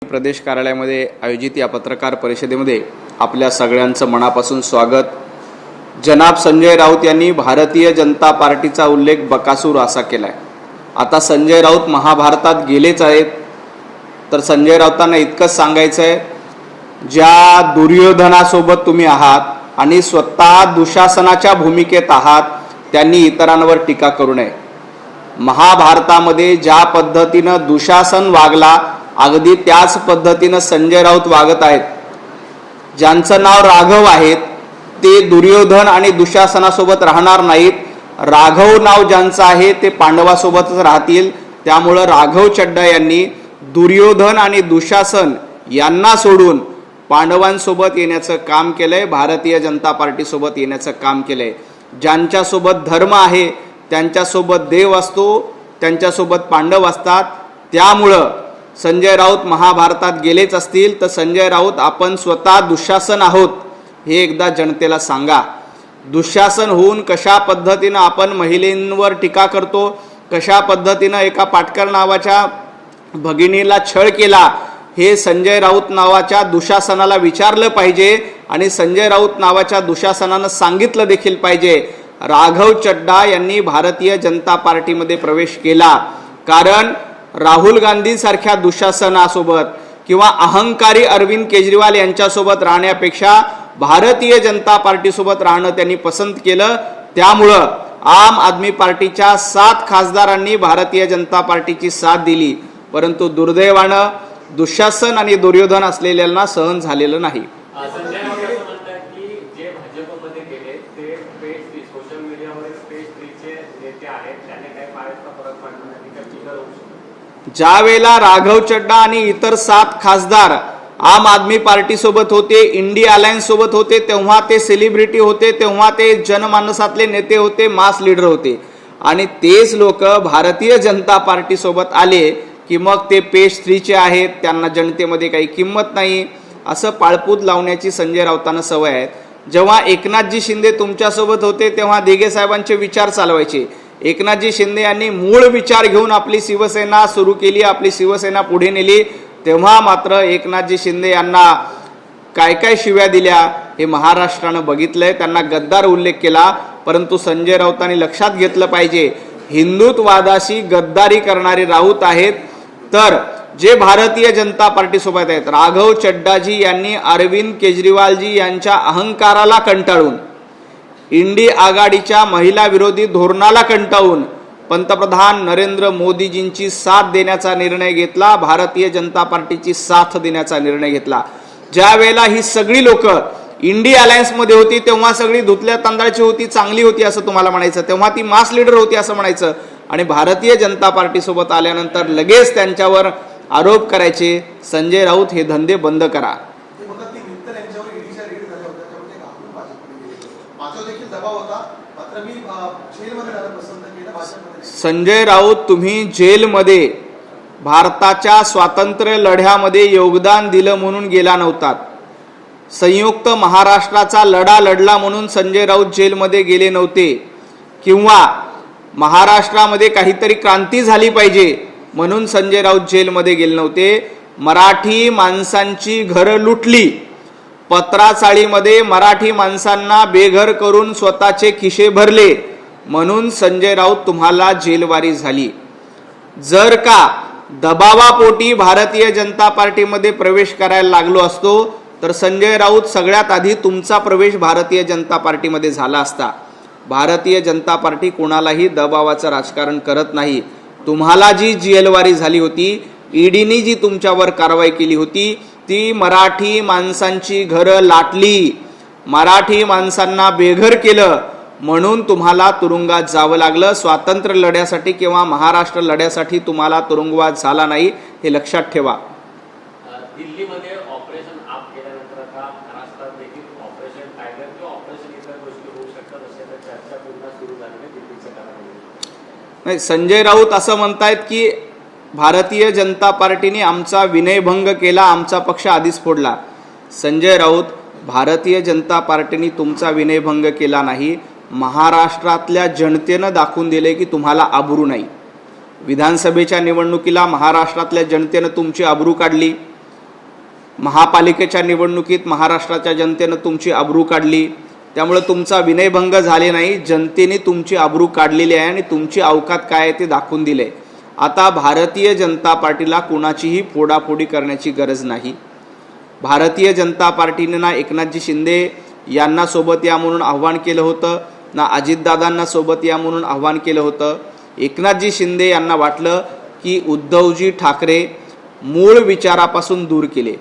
प्रदेश कार्यालयामध्ये आयोजित या पत्रकार परिषदेमध्ये आपल्या सगळ्यांचं मनापासून स्वागत। जनाब संजय राऊत यांनी भारतीय जनता पार्टीचा उल्लेख बकासूर असा केलाय। आता संजय राऊत महाभारतात गेलेच आहेत, तर संजय राऊतांना इतकंच सांगायचं आहे, ज्या दुर्योधनासोबत तुम्ही आहात आणि स्वतः दुशासनाच्या भूमिकेत आहात, त्यांनी इतरांवर टीका करू नये। महाभारतामध्ये ज्या पद्धतीनं दुशासन वागला, अगदी त्याच पद्धतीनं संजय राऊत वागत आहेत। ज्यांचं नाव राघव आहे ते दुर्योधन आणि दुशासनासोबत राहणार नाहीत। राघव नाव ज्यांचं आहे ते पांडवासोबतच राहतील। त्यामुळे राघव चड्डा यांनी दुर्योधन आणि दुशासन यांना सोडून पांडवांसोबत येण्याचं काम केलंय, भारतीय जनता पार्टीसोबत येण्याचं काम केलंय। ज्यांच्यासोबत धर्म आहे त्यांच्यासोबत देव असतो, त्यांच्यासोबत पांडव असतात। त्यामुळं संजय राऊत महाभारतात गेलेच असतील तर संजय राऊत आपण स्वतः दुःशासन आहोत हे एकदा जनतेला सांगा। दुःशासन होऊन कशा पद्धतीनं आपण महिलांवर टीका करतो, कशा पद्धतीनं एका पाटकर नावाच्या भगिनीला छळ केला, हे संजय राऊत नावाच्या दुःशासनाला विचारलं पाहिजे आणि संजय राऊत नावाच्या दुःशासनानं सांगितलं देखील पाहिजे। राघव चड्डा यांनी भारतीय जनता पार्टीमध्ये प्रवेश केला कारण राहुल गांधी सारख्या दुःशासनासोबत किंवा अहंकारी अरविंद केजरीवाल यांच्यासोबत राहण्यापेक्षा भारतीय जनता पार्टीसोबत राहणं त्यांनी पसंत केलं। त्यामुळं आम आदमी पार्टीच्या 7 खासदारांनी भारतीय जनता पार्टीची साथ दिली, परंतु दुर्दैवानं दुःशासन आणि दुर्योधन असलेल्यांना सहन झालेलं नाही। ज्या वेळेला राघव चड्डा आणि इतर 7 खासदार आम आदमी पार्टी सोबत होते, इंडिया अलायन्स सोबत होते, तेव्हा ते सेलिब्रिटी होते, तेव्हा ते जनमानसातले नेते होते, मास लीडर होते। आणि तेच लोक भारतीय जनता पार्टी सोबत आले की मग ते पेज 3 चे आहेत, त्यांना जनतेमध्ये काही किंमत नाही, असं पाळपूत लावण्याची संजय राऊतांना सवय आहे। जेव्हा एकनाथजी शिंदे तुमच्यासोबत होते तेव्हा दिघे साहेबांचे विचार चालवायचे। एकनाथजी शिंदे यांनी मूळ विचार घेऊन आपली शिवसेना सुरू केली, आपली शिवसेना पुढे नेली, तेव्हा मात्र एकनाथजी शिंदे यांना काय काय शिव्या दिल्या हे महाराष्ट्रानं बघितलंय। त्यांना गद्दार उल्लेख केला, परंतु संजय राऊतांनी लक्षात घेतलं पाहिजे, हिंदुत्ववादाशी गद्दारी करणारे राऊत आहेत, तर जे भारतीय जनता पार्टी सोबत आहेत राघव चड्डाजी यांनी अरविंद केजरीवालजी यांच्या अहंकाराला कंटाळून, इंडिया आघाडीच्या महिला विरोधी धोरणाला कंटाळून पंतप्रधान नरेंद्र मोदीजींची साथ देण्याचा निर्णय घेतला, भारतीय जनता पार्टीची साथ देण्याचा निर्णय घेतला। ज्या वेळेला ही सगळी लोक इंडिया अलायन्स मध्ये होती तेव्हा सगळी धुतल्या तांदळाची होती, चांगली होती असं तुम्हाला म्हणायचं, तेव्हा ती मास लीडर होती असं म्हणायचं, आणि भारतीय जनता पार्टी सोबत आल्यानंतर लगेच त्यांच्यावर आरोप करायचे। संजय राऊत हे धंदे बंद करा। संजय राऊत, तुम्ही जेलमध्ये भारताच्या स्वातंत्र्य लढ्यामध्ये योगदान दिलं म्हणून गेला नव्हतात। संयुक्त महाराष्ट्राचा लढा लढला म्हणून संजय राऊत जेलमध्ये गेले नव्हते, किंवा महाराष्ट्रामध्ये काहीतरी क्रांती झाली पाहिजे म्हणून संजय राऊत जेलमध्ये गेले नव्हते। मराठी माणसांची घरं लुटली, पत्राचाळीमध्ये मराठी माणसांना बेघर करून स्वतःचे खिशे भरले म्हणून संजय राऊत तुम्हाला जेलवारी झाली। जर का दबावापोटी भारतीय जनता पार्टीमध्ये प्रवेश करायला लागलो असतो तर संजय राऊत सगळ्यात आधी तुमचा प्रवेश भारतीय जनता पार्टीमध्ये झाला असता। भारतीय जनता पार्टी कोणालाही दबावाचं राजकारण करत नाही। तुम्हाला जी जेलवारी झाली होती, ईडीने जी तुमच्यावर कारवाई केली होती, ती मराठी माणसांची घरं लाटली, मराठी माणसांना बेघर केलं म्हणून तुम्हाला तुरुंगात जावं लागलं। स्वातंत्र्य लढ्यासाठी किंवा महाराष्ट्र लढ्यासाठी तुम्हाला तुरुंगवास झाला नाही, हे लक्षात ठेवा। दिल्लीमध्ये ऑपरेशन आप केल्यानंतर आता महाराष्ट्रात देखील ऑपरेशन टायगर किंवा ऑपरेशन इतर गोष्टी होऊ शकतात अशा चर्चा पुन्हा सुरू झाली आहे दिल्लीच्या काळामध्ये। नाही, संजय राऊत असं म्हणतायत की भारतीय जनता पार्टीने आमचा विनयभंग केला, आमचा पक्ष आधीच फोडला। संजय राऊत, भारतीय जनता पार्टीने तुमचा विनयभंग केला नाही, महाराष्ट्रातल्या जनतेनं दाखवून दिले की तुम्हाला आबरू नाही। विधानसभेच्या निवडणुकीला महाराष्ट्रातल्या जनतेनं तुमची आबरू काढली, महापालिकेच्या निवडणुकीत महाराष्ट्राच्या जनतेनं तुमची अब्रू काढली, त्यामुळे तुमचा विनयभंग झाले नाही, जनतेने तुमची अब्रू काढलेली आहे आणि तुमची अवकात काय आहे ते दाखवून दिले. आता भारतीय जनता पार्टीला कुणाचीही फोडाफोडी करण्याची गरज नाही. भारतीय जनता पार्टीने ना एकनाथजी शिंदे यांना सोबत या म्हणून आव्हान केलं होतं, ना अजितदादांना सोबत या म्हणून आव्हान केलं होतं. एकनाथजी शिंदे यांना वाटलं की उद्धवजी ठाकरे मूळ विचारापासून दूर केले.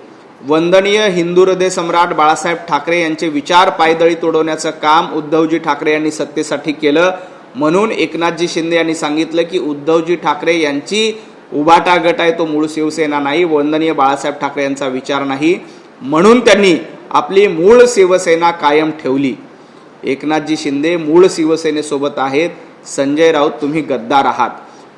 वंदनीय हिंदू हृदय सम्राट बाळासाहेब ठाकरे यांचे विचार पायदळी तोडवण्याचं काम उद्धवजी ठाकरे यांनी सत्तेसाठी केलं. म्हणून एकनाथजी शिंदे यांनी सांगितलं की उद्धवजी ठाकरे यांची उभाटा गट आहे तो मूळ शिवसेना नाही, वंदनीय बाळासाहेब ठाकरे यांचा विचार नाही. म्हणून त्यांनी आपली मूळ शिवसेना कायम ठेवली. एकनाथजी शिंदे मूळ शिवसेनेसोबत आहेत. संजय राऊत तुम्ही गद्दार आहात.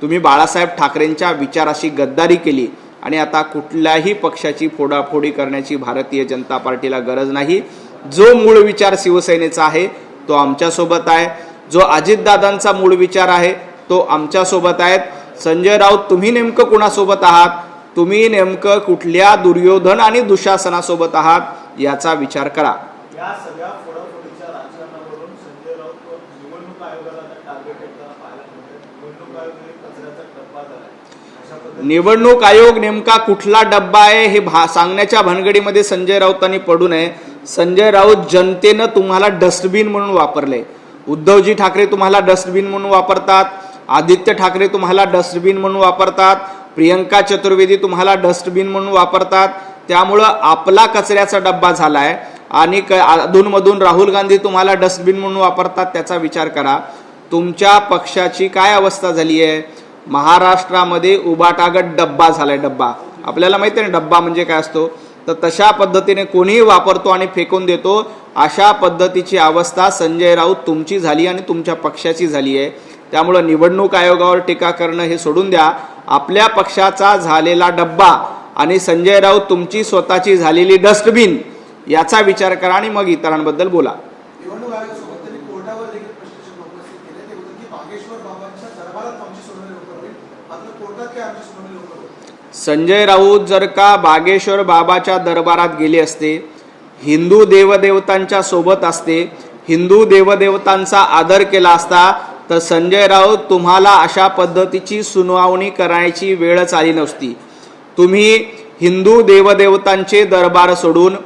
तुम्ही बाळासाहेब ठाकरेंच्या विचाराशी गद्दारी केली आणि आता कुठल्याही पक्षाची फोडाफोडी करण्याची भारतीय जनता पार्टीला गरज नाही. जो मूळ विचार शिवसेनेचा आहे तो आमच्यासोबत आहे. जो अजितदादांचा मूळ विचार आहे तो आमच्यासोबत आहेत. संजय राऊत तुम्ही नेमकं कुणासोबत आहात? तुम्ही नेमकं कुठल्या दुर्योधन आणि दुःशासनासोबत आहात याचा विचार करा. या सगळ्या फोडाफोडीच्या राजकारणावरून संजय राऊत निवडणूक आयोगाला टार्गेट करताना पाहायला मिळतं. निवडणूक आयोग हे कचऱ्याचा डब्बा झाला. अशा पद्धतीने निवडणूक आयोग नेमका कुठला डब्बा आहे हे सांगण्याच्या भानगडीमध्ये संजय राऊतांनी पडू नये. संजय राऊत जनतेनं तुम्हाला डस्टबिन म्हणून वापरले. उद्धवजी ठाकरे तुम्हाला डस्टबिन म्हणून वापरतात, आदित्य ठाकरे तुम्हाला डस्टबिन म्हणून वापरतात, प्रियंका चतुर्वेदी तुम्हाला डस्टबिन म्हणून वापरतात. त्यामुळं आपला कचऱ्याचा डब्बा झालाय आणि अधूनमधून राहुल गांधी तुम्हाला डस्टबिन म्हणून वापरतात. त्याचा विचार करा. तुमच्या पक्षाची काय अवस्था झाली आहे? महाराष्ट्रामध्ये उबाटागट डब्बा झालाय. डब्बा आपल्याला माहिती आहे ना डब्बा म्हणजे काय असतो, तर तशा पद्धतीने कोणीही वापरतो आणि फेकून देतो. अशा पद्धतीची अवस्था संजय राऊत तुमची झाली आणि तुमच्या पक्षाची झाली आहे. त्यामुळं निवडणूक आयोगावर टीका करणं हे सोडून द्या. आपल्या पक्षाचा झालेला डब्बा आणि संजय राऊत तुमची स्वतःची झालेली डस्टबिन याचा विचार करा आणि मग इतरांबद्दल बोला. निवडणूक आयोगासोबत त्यांनी कोर्टावर देखील प्रश्न उपस्थित केले. ते होते की बागेश्वर बाबांच्या दरबारात आमची सुनावणी लवकर होईल, मात्र कोर्टात काय आमची सुनावणी लवकर होईल. संजय राऊत जर का बागेश्वर बाबाच्या दरबारात गेले असते, हिंदू देवदेवतांच्या सोबत असते, हिंदू देवदेवतांचा आदर केला असता, तर संजय राऊत तुम्हाला अशा पद्धतीची सुनावणी करायची वेळच आली नसती. तुम्ही हिंदू देवदेवतांचे दरबार सोडून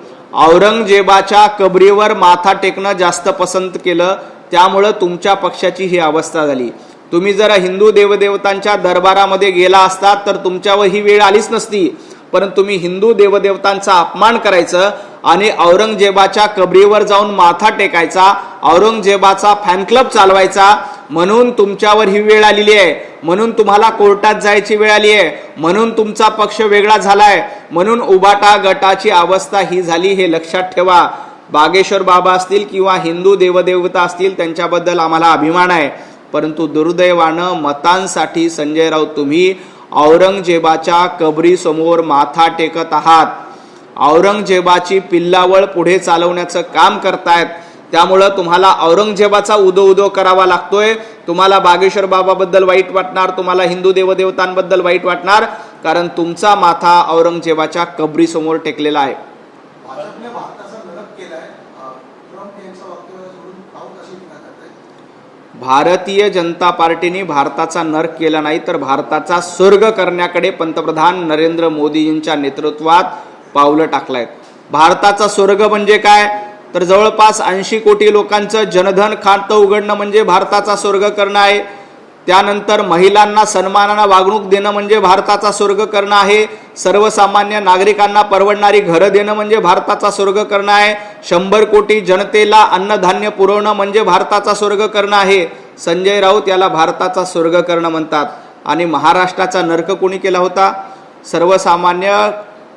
औरंगजेबाच्या कबरीवर माथा टेकणं जास्त पसंत केलं. त्यामुळं तुमच्या पक्षाची ही अवस्था झाली. तुम्ही जर हिंदू देवदेवतांच्या दरबारामध्ये गेला असतात तर तुमच्यावर ही वेळ आलीच नसती. परंतु तुम्ही हिंदू देवदेवतांचा अपमान करायचं आणि औरंगजेबाच्या कबरीवर जाऊन माथा टेकायचा, औरंगजेबाचा फॅन क्लब चालवायचा, म्हणून तुमच्यावर ही वेळ आलेली आहे. म्हणून तुम्हाला कोर्टात जायची वेळ आली आहे. म्हणून तुमचा पक्ष वेगळा झालाय. म्हणून उबाटा गटाची अवस्था ही झाली. हे लक्षात ठेवा. बागेश्वर बाबा असतील किंवा हिंदू देवदेवता असतील त्यांच्याबद्दल आम्हाला अभिमान आहे. परंतु दुर्दैवानं मतांसाठी संजय राऊत तुम्ही औरंगजेबाच्या कबरी समोर माथा टेकत आहात. औरंगजेबाची पिल्लावळ पुढे चालवण्याचं काम करतायत. त्यामुळं तुम्हाला औरंगजेबाचा उदो करावा लागतोय. तुम्हाला बागेश्वर बाबाबद्दल वाईट वाटणार, तुम्हाला हिंदू देवदेवतांबद्दल वाईट वाटणार, कारण तुमचा माथा औरंगजेबाच्या कबरी समोर टेकलेला आहे. भाजपने भारताचा नरक केलाय. ट्रम्प यांचं वक्तव्य सोडून राऊत अशी टीका करतायत. भारतीय जनता पार्टीने भारताचा नरक केला नाही तर भारताचा स्वर्ग करण्याकडे पंतप्रधान नरेंद्र मोदींच्या नेतृत्वात पावलं टाकलायत. भारताचा स्वर्ग म्हणजे काय? तर जवळपास 80 कोटी लोकांचं जनधन खातं उघडणं म्हणजे भारताचा स्वर्ग करणं आहे. त्यानंतर महिलांना सन्मानानं वागणूक देणं म्हणजे भारताचा स्वर्ग करणं आहे. सर्वसामान्य नागरिकांना परवडणारी घरं देणं म्हणजे भारताचा स्वर्ग करणं आहे. 100 कोटी जनतेला अन्नधान्य पुरवणं म्हणजे भारताचा स्वर्ग करणं आहे. संजय राऊत याला भारताचा स्वर्ग करणं म्हणतात. आणि महाराष्ट्राचा नरक कोणी केला होता? सर्वसामान्य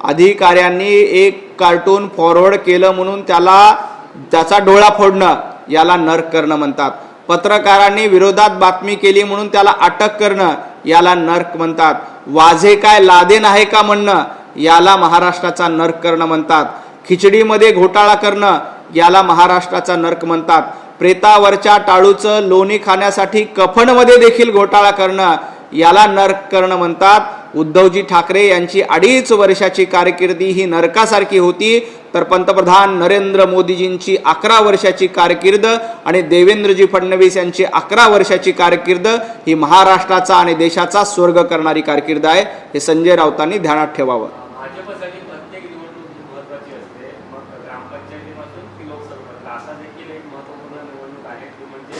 अधिकाऱ्यांनी एक कार्टून फॉरवर्ड केलं म्हणून त्याचा डोळा फोडणं याला नरक करणं म्हणतात. पत्रकारांनी विरोधात बातमी केली म्हणून त्याला अटक करणं याला नरक म्हणतात. वाझे काय लादेन आहे का म्हणणं याला महाराष्ट्राचा नरक करणं म्हणतात. खिचडीमध्ये घोटाळा करणं याला महाराष्ट्राचा नरक म्हणतात. प्रेतावरच्या टाळूचं लोणी खाण्यासाठी कफनमध्ये देखील घोटाळा करणं याला नरक करणं म्हणतात. उद्धवजी ठाकरे यांची 2.5 वर्षाची कारकिर्दी ही नरकासारखी होती, तर पंतप्रधान नरेंद्र मोदीजींची 11 वर्षाची कारकीर्द आणि देवेंद्रजी फडणवीस यांची 11 वर्षाची कारकीर्द ही महाराष्ट्राचा आणि देशाचा स्वर्ग करणारी कारकीर्द आहे. हे संजय राऊतांनी ध्यानात ठेवावं. भाजपसाठी प्रत्येक निवडणूक ही महत्त्वाची असते. मग ग्रामपंचायतीपासून ती लोकसभेपर्यंत असा देखील एक महत्त्वपूर्ण निवडणूक आहे ती म्हणजे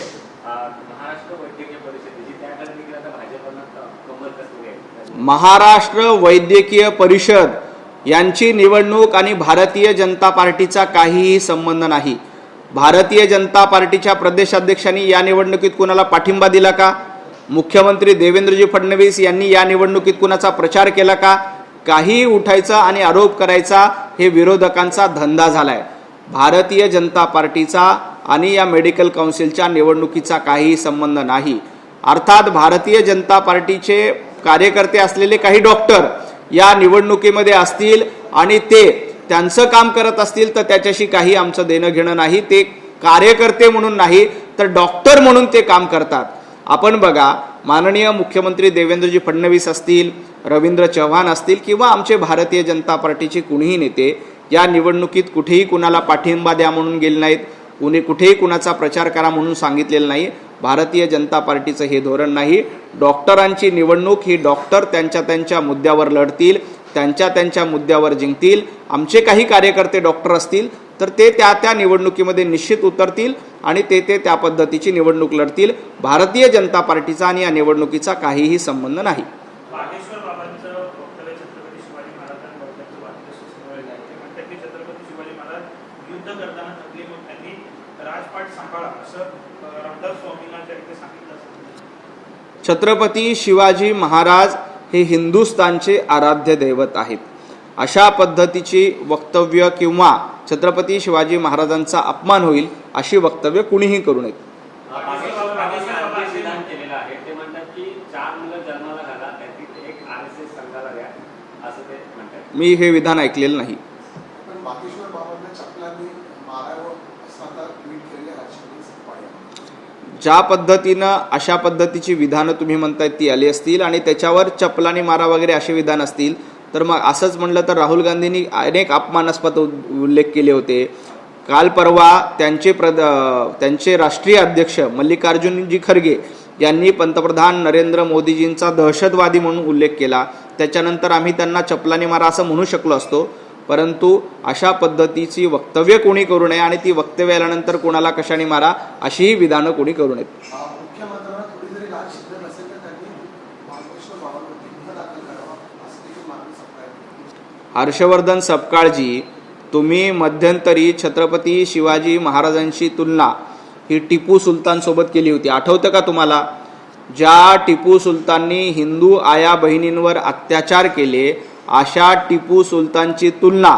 महाराष्ट्र वैद्यकीय परिषदेची. त्याकडे देखील आता भाजपनं कमल कसली आहे. महाराष्ट्र वैद्यकीय परिषद यांची निवडणूक आणि भारतीय जनता पार्टीचा काहीही संबंध नाही. भारतीय जनता पार्टीच्या प्रदेशाध्यक्षांनी या निवडणुकीत कुणाला पाठिंबा दिला का? मुख्यमंत्री देवेंद्रजी फडणवीस यांनी या निवडणुकीत कुणाचा प्रचार केला का? काही उठायचा आणि आरोप करायचा हे विरोधकांचा धंदा झालाय. भारतीय जनता पार्टीचा आणि या मेडिकल काउन्सिलच्या निवडणुकीचा काहीही संबंध नाही. अर्थात भारतीय जनता पार्टीचे कार्यकर्ते असलेले काही डॉक्टर या निवडणुकीमध्ये असतील आणि ते त्यांचं काम करत असतील तर त्याच्याशी काही आमचं देणं घेणं नाही. ते कार्यकर्ते म्हणून नाही तर डॉक्टर म्हणून ते काम करतात. आपण बघा, माननीय मुख्यमंत्री देवेंद्रजी फडणवीस असतील, रवींद्र चव्हाण असतील किंवा आमचे भारतीय जनता पार्टीचे कुणीही नेते या निवडणुकीत कुठेही कुणाला पाठिंबा द्या म्हणून गेले नाहीत, कुठेही कुणाचा प्रचार करा म्हणून सांगितलेलं नाही. भारतीय जनता पार्टीचं हे धोरण नाही. डॉक्टरांची निवडणूक ही डॉक्टर त्यांच्या मुद्द्यावर लढतील, त्यांच्या मुद्द्यावर जिंकतील. आमचे काही कार्यकर्ते डॉक्टर असतील तर ते त्या निवडणुकीमध्ये निश्चित उतरतील आणि ते त्या पद्धतीची निवडणूक लढतील. भारतीय जनता पार्टीचा आणि या निवडणुकीचा काहीही संबंध नाही. बागेश्वर बाबांचं वक्तव्य छत्रपती शिवाजी महाराजांबद्दलचं वाक्य आहे. ते म्हणतात की छत्रपती शिवाजी महाराज युद्ध करताना थकले मग त्यांनी राजपाट सांभाळा असं रामदास स्वामींना त्यांनी सांगितलं असं. छत्रपती शिवाजी महाराज हे हिंदुस्थानचे आराध्य दैवत आहेत. अशा पद्धतीची वक्तव्य किंवा छत्रपती शिवाजी महाराजांचा अपमान होईल अशी वक्तव्य कुणीही करू नयेत. विधान केलेलं आहे. ते म्हणतात की 4 मुलं जन्माला घाला, त्यातील एक RSS संघाला द्या असं ते म्हणतात. मी हे विधान ऐकलेलं नाही. पण बागेश्वर बाबांना चपलांनी मारावं असं आता ट्विट केले हर्षवर्धन. ज्या पद्धतीनं अशा पद्धतीची विधानं तुम्ही म्हणतायत ती आली असतील आणि त्याच्यावर चपलानी मारा वगैरे असे विधान असतील तर मग असंच म्हणलं तर राहुल गांधींनी अनेक अपमानास्पद उल्लेख केले होते. काल परवा त्यांचे राष्ट्रीय अध्यक्ष मल्लिकार्जुनजी खरगे यांनी पंतप्रधान नरेंद्र मोदीजींचा दहशतवादी म्हणून उल्लेख केला. त्याच्यानंतर आम्ही त्यांना चपलानी मारा असं म्हणू शकलो असतो, परंतु अशा पद्धतीची वक्तव्य कोणी करू नये आणि ती वक्तव्य आल्यानंतर कोणाला कशाने मारा अशीही विधानं कोणी करू नयेत. मुख्यमंत्र्यांना थोडी जरी लाच शिल्लक नसेल तर त्यांनी बागेश्वर बाबांवरती गुन्हा दाखल करावा असं देखील मागणी सत्ता. हर्षवर्धन सपकाळजी, तुम्ही मध्यंतरी छत्रपती शिवाजी महाराजांची तुलना ही टिपू सुलतान सोबत केली होती. आठवतं का तुम्हाला? ज्या टिपू सुलताननी हिंदू आया बहिणींवर अत्याचार केले अशा टिपू सुलतानची तुलना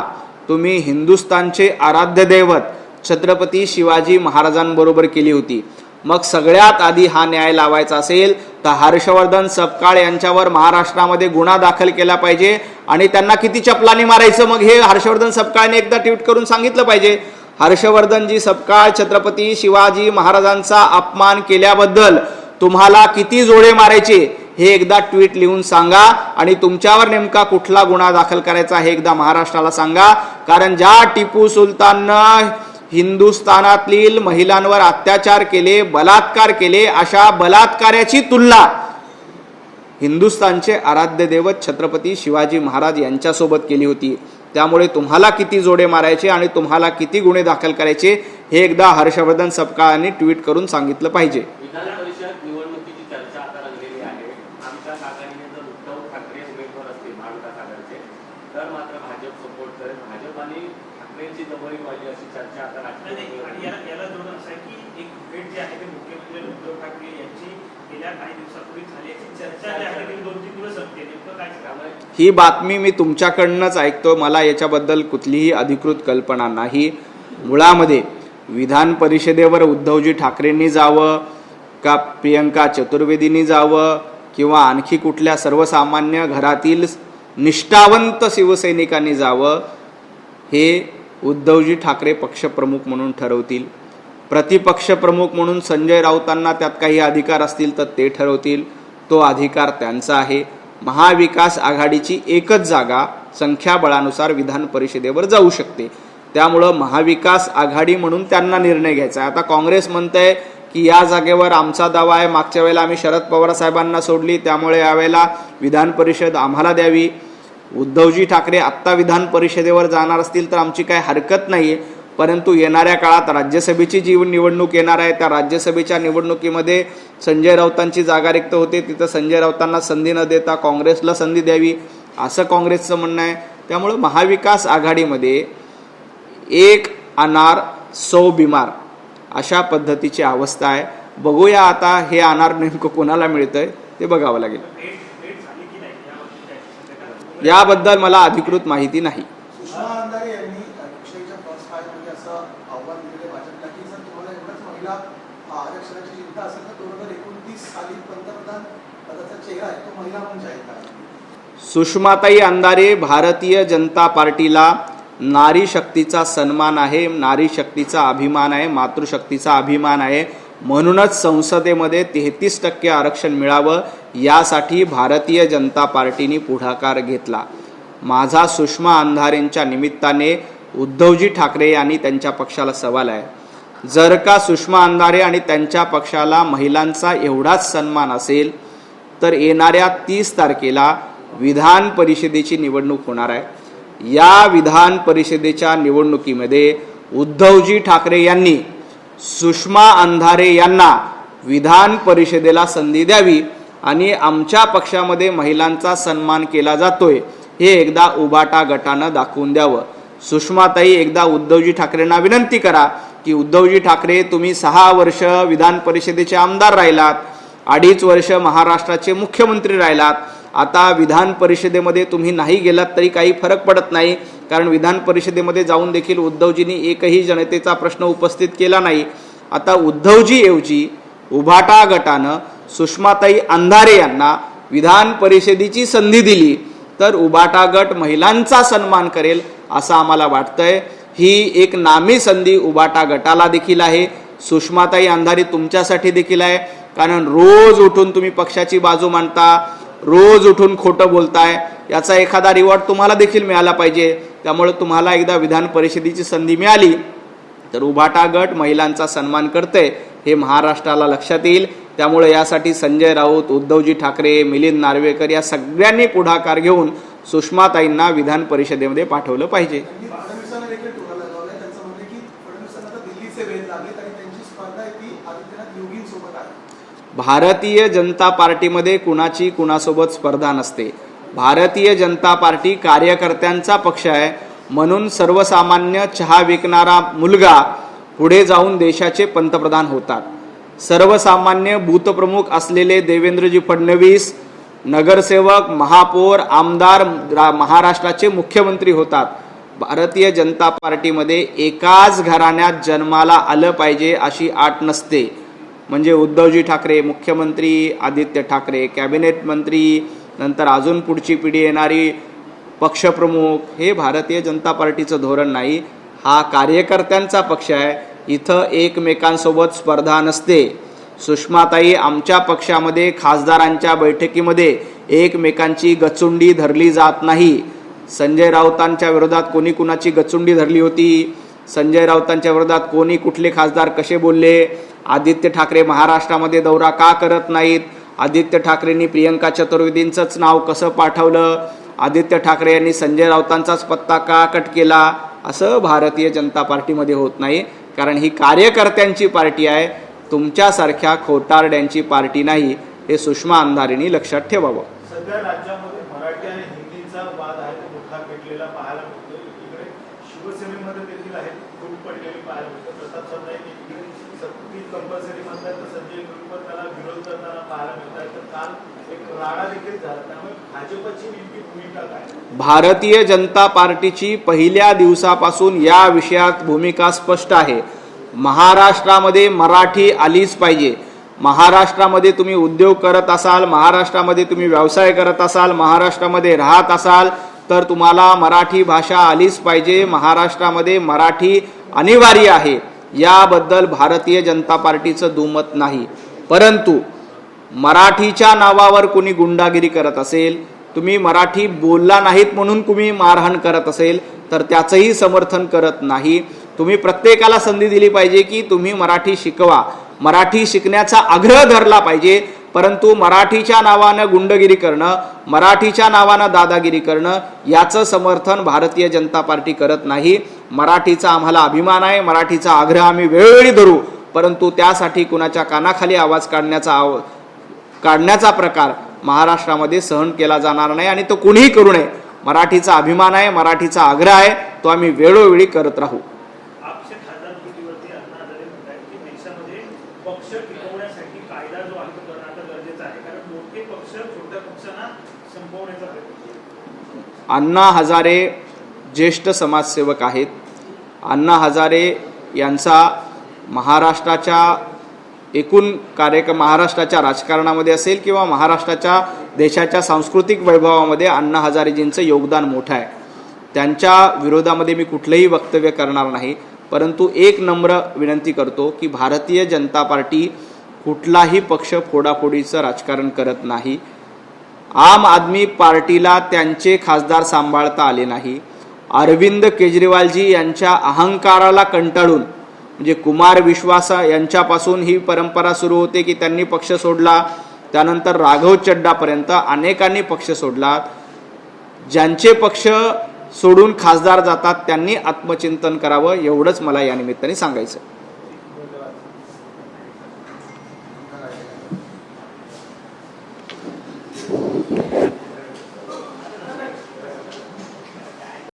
तुम्ही हिंदुस्थानचे आराध्य दैवत छत्रपती शिवाजी महाराजांबरोबर केली होती. मग सगळ्यात आधी हा न्याय लावायचा असेल तर हर्षवर्धन सपकाळ यांच्यावर महाराष्ट्रामध्ये गुन्हा दाखल केला पाहिजे आणि त्यांना किती चपलानी मारायचं मग हे हर्षवर्धन सपकाळने एकदा ट्विट करून सांगितलं पाहिजे. हर्षवर्धनजी सपकाळ, छत्रपती शिवाजी महाराजांचा अपमान केल्याबद्दल तुम्हाला किती जोडे मारायचे हे एकदा ट्विट लिहून सांगा आणि तुमच्यावर नेमका कुठला गुन्हा दाखल करायचा हे एकदा महाराष्ट्राला सांगा. कारण ज्या टिपू सुलताननं हिंदुस्थानातील महिलांवर अत्याचार केले, बलात्कार केले, अशा बलात्काराची तुलना हिंदुस्थानचे आराध्य दैवत छत्रपती शिवाजी महाराज यांच्यासोबत केली होती. त्यामुळे तुम्हाला किती जोडे मारायचे आणि तुम्हाला किती गुन्हे दाखल करायचे हे एकदा हर्षवर्धन सपकाळांनी ट्विट करून सांगितलं पाहिजे. विधान परिषद निवडणुकीची चर्चा आता रंगलेली आहे. आमच्या आघाडीने जर उद्धव ठाकरे उमेदवार असतील महाविकास आघाडीचे तर मात्र भाजप सपोर्ट करेल. भाजप आणि ठाकरेंची जवळी व्हावी अशी चर्चा आता आणि याला जोडून असं आहे की एक भेट जी आहे ते मुख्यमंत्री उद्धव ठाकरे यांची गेल्या काही दिवसापूर्वी झाली याची चर्चा जी आहे ती 2-3 दिवस संपते. नेमकं काय त्यामुळे ही बातमी मी तुमच्याकडनंच ऐकतो. मला याच्याबद्दल कुठलीही अधिकृत कल्पना नाही. मुळामध्ये विधान परिषदेवर उद्धवजी ठाकरेंनी जावं का प्रियंका चतुर्वेदींनी जावं किंवा आणखी कुठल्या सर्वसामान्य घरातील निष्ठावंत शिवसैनिकांनी जावं हे उद्धवजी ठाकरे पक्षप्रमुख म्हणून ठरवतील. प्रतिपक्ष प्रमुख म्हणून संजय राऊतांना त्यात काही अधिकार असतील तर ते ठरवतील. तो अधिकार त्यांचा आहे. महाविकास आघाडीची एकच जागा संख्याबळानुसार विधान परिषदेवर जाऊ शकते. त्यामुळं महाविकास आघाडी म्हणून त्यांना निर्णय घ्यायचा आहे. आता काँग्रेस म्हणतंय की या जागेवर आमचा दावा आहे, मागच्या वेळेला आम्ही शरद पवार साहेबांना सोडली, त्यामुळे यावेळेला विधान परिषद आम्हाला द्यावी. उद्धवजी ठाकरे आत्ता विधान परिषदेवर जाणार असतील तर आमची काय हरकत नाही, परंतु येणाऱ्या काळात राज्यसभेची जी निवडणूक येणार आहे त्या राज्यसभेच्या निवडणुकीमध्ये संजय राऊतांची जागा रिक्त होते, तिथं संजय राऊतांना संधी न देता काँग्रेसला संधी द्यावी असं काँग्रेसचं म्हणणं आहे. त्यामुळं महाविकास आघाडीमध्ये एक अनार 100 बिमार अशा पद्धतीची अवस्था आहे. बघूया आता हे अनार नेमकं कोणाला मिळतंय ते बघावं लागेल. याबद्दल मला अधिकृत माहिती नाही. सुषमा अंधारे यांनी लोकशाहीच्या फर्स्ट फायरमध्ये असं आव्हान दिलेलं भाजपला की जर तुम्हाला एवढंच महिला आरक्षणाची चिंता असेल तर 2029 साली पंतप्रधान पदाचा चेहरा आहे तो महिला म्हणून जाहीर करा. सुषमाताई अंधारे भारतीय जनता पार्टीला नारी शक्तीचा सन्मान आहे, नारी शक्तीचा अभिमान आहे, मातृशक्तीचा अभिमान आहे. म्हणूनच संसदेमध्ये 33% आरक्षण मिळावं यासाठी भारतीय जनता पार्टीने पुढाकार घेतला. माझा सुषमा अंधारेंच्या निमित्ताने उद्धवजी ठाकरे आणि त्यांच्या पक्षाला सवाल आहे, जर का सुषमा अंधारे आणि त्यांच्या पक्षाला महिलांचा एवढाच सन्मान असेल तर येणाऱ्या 30 तारखेला विधान परिषदेची निवडणूक होणार आहे. या विधान परिषदेच्या निवडणुकीमध्ये उद्धवजी ठाकरे यांनी सुषमा अंधारे यांना विधान परिषदेला संधी द्यावी आणि आमच्या पक्षामध्ये महिलांचा सन्मान केला जातोय हे एकदा उबाटा गटानं दाखवून द्यावं. सुषमाताई एकदा उद्धवजी ठाकरेंना विनंती करा की उद्धवजी ठाकरे तुम्ही 6 वर्ष विधान परिषदेचे आमदार राहिलात, 2.5 वर्ष महाराष्ट्राचे मुख्यमंत्री राहिलात, आता विधान परिषदेमध्ये तुम्ही नाही गेलात तरी काही फरक पडत नाही, कारण विधान परिषदेमध्ये जाऊन देखील उद्धवजींनी एकही जनतेचा प्रश्न उपस्थित केला नाही. आता उद्धवजी ऐवजी उभाटा गटानं सुषमाताई अंधारे यांना विधान परिषदेची संधी दिली तर उभाटा गट महिलांचा सन्मान करेल असं आम्हाला वाटतंय. ही एक नामी संधी उभाटा गटाला देखील आहे, सुषमाताई अंधारे तुमच्यासाठी देखील आहे, कारण रोज उठून तुम्ही पक्षाची बाजू मांडता, रोज उठून खोटं बोलताय, याचा एखादा रिवॉर्ड तुम्हाला देखील मिळाला पाहिजे. त्यामुळे तुम्हाला एकदा विधान परिषदेची संधी मिळाली तर उभाटा गट महिलांचा सन्मान करते हे महाराष्ट्राला लक्षात येईल. त्यामुळे यासाठी संजय राऊत, उद्धवजी ठाकरे, मिलिंद नार्वेकर या सगळ्यांनी पुढाकार घेऊन सुषमाताईंना विधान परिषदेमध्ये पाठवलं पाहिजे. फडणवीसांना देखील टोला लगावलाय. त्यांचं म्हणणं की फडणवीसांना तर दिल्लीचे वेध लागलेत आणि त्यांची स्पर्धा आहे ती आदित्यनाथ योगींसोबत आहे. भारतीय जनता पार्टीमध्ये कुणाची कुणासोबत स्पर्धा नसते. भारतीय जनता पार्टी कार्यकर्त्यांचा पक्ष आहे, म्हणून सर्वसामान्य चहा विकणारा मुलगा पुढे जाऊन देशाचे पंतप्रधान होतात. सर्वसामान्य बूथप्रमुख असलेले देवेंद्रजी फडणवीस नगरसेवक, महापौर, आमदार महाराष्ट्राचे मुख्यमंत्री होतात. भारतीय जनता पार्टीमध्ये एकाच घराण्यात जन्माला आलं पाहिजे अशी अट नसते. म्हणजे उद्धवजी ठाकरे मुख्यमंत्री, आदित्य ठाकरे कॅबिनेट मंत्री, नंतर अजून पुढची पिढी येणारी पक्षप्रमुख, हे भारतीय जनता पार्टीचं धोरण नाही. हा कार्यकर्त्यांचा पक्ष आहे. इथं एकमेकांसोबत स्पर्धा नसते. सुषमाताई आमच्या पक्षामध्ये खासदारांच्या बैठकीमध्ये एकमेकांची गचुंडी धरली जात नाही. संजय राऊतांच्या विरोधात कोणी कुणाची गचुंडी धरली होती, संजय राऊतांच्या विरोधात कोणी कुठले खासदार कसे बोलले, आदित्य ठाकरे महाराष्ट्रामध्ये दौरा का करत नाहीत, आदित्य ठाकरेंनी प्रियंका चतुर्वेदींचंच नाव कसं पाठवलं, आदित्य ठाकरे यांनी संजय राऊतांचाच पत्ता का कट केला, असं भारतीय जनता पार्टीमध्ये होत नाही. कारण ही कार्यकर्त्यांची पार्टी आहे, तुमच्यासारख्या खोटारड्यांची पार्टी नाही. हे सुषमा अंधारेंनी लक्षात ठेवावं. सध्या राज्यामध्ये मराठी आणि हिंदीचा वाद आहे तो मोठा पेटलेला पाहायला मिळतो. इकडे शिवसेनेमध्ये देखील आहे फूट पडलेली पाहायला मिळतो. प्रताप सरनाईक इकडे सक्ती कंपल्सरी म्हणतात तर संजय गुरुवर त्याला विरोध करताना पाहायला मिळतात. तर काल एक राडा देखील झाला. त्यामुळे भाजपची नेमकी भूमिका काय? भारतीय जनता पार्टीची पहिल्या दिवसापासून या विषयात भूमिका स्पष्ट आहे. महाराष्ट्रामध्ये मराठी आलीच पाहिजे. महाराष्ट्रामध्ये तुम्ही उद्योग करत असाल, महाराष्ट्रामध्ये तुम्ही व्यवसाय करत असाल, महाराष्ट्रामध्ये राहत असाल तर तुम्हाला मराठी भाषा आलीच पाहिजे. महाराष्ट्रामध्ये मराठी अनिवार्य आहे, याबद्दल भारतीय जनता पार्टीचं दुमत नाही. परंतु मराठीच्या नावावर कुणी गुंडागिरी करत असेल, तुम्ही मराठी बोलला नाहीत म्हणून तुम्ही मारहाण करत असेल तर त्याचंही समर्थन करत नाही. तुम्ही प्रत्येकाला संधी दिली पाहिजे की तुम्ही मराठी शिकवा, मराठी शिकण्याचा आग्रह धरला पाहिजे. परंतु मराठीच्या नावानं गुंडगिरी करणं, मराठीच्या नावानं दादागिरी करणं याचं समर्थन भारतीय जनता पार्टी करत नाही. मराठीचा आम्हाला अभिमान आहे, मराठीचा आग्रह आम्ही वेळोवेळी धरू, परंतु त्यासाठी कुणाच्या कानाखाली आवाज काढण्याचा प्रकार महाराष्ट्रामध्ये सहन केला जाणार नाही आणि तो कुणीही करू नये. मराठीचा अभिमान आहे, मराठीचा आग्रह आहे, तो आम्ही वेळोवेळी करत राहू. आपचे खासदार कृतीवरती अण्णा हजारे म्हणतात की देशामध्ये पक्ष टिकवण्यासाठी कायदा जो आहे तो करणं आता गरजेचं आहे, कारण मोठे पक्ष छोट्या पक्षांना संपवण्याचा प्रयत्न. अण्णा हजारे ज्येष्ठ समाजसेवक आहेत. अण्णा हजारे यांचा महाराष्ट्राच्या एकूण महाराष्ट्राच्या राजकारणामध्ये असेल किंवा महाराष्ट्राच्या देशाच्या सांस्कृतिक वैभवामध्ये अण्णा हजारेजींचं योगदान मोठं आहे. त्यांच्या विरोधामध्ये मी कुठलंही वक्तव्य करणार नाही, परंतु एक नम्र विनंती करतो की भारतीय जनता पार्टी कुठलाही पक्ष फोडाफोडीचं राजकारण करत नाही. आम आदमी पार्टीला त्यांचे खासदार सांभाळता आले नाही. अरविंद केजरीवालजी यांच्या अहंकाराला कंटाळून, म्हणजे कुमार विश्वास यांच्यापासून ही परंपरा सुरू होते की त्यांनी पक्ष सोडला, त्यानंतर राघव चड्डापर्यंत अनेकांनी पक्ष सोडला. ज्यांचे पक्ष सोडून खासदार जातात त्यांनी आत्मचिंतन करावं, एवढंच मला या निमित्ताने सांगायचं.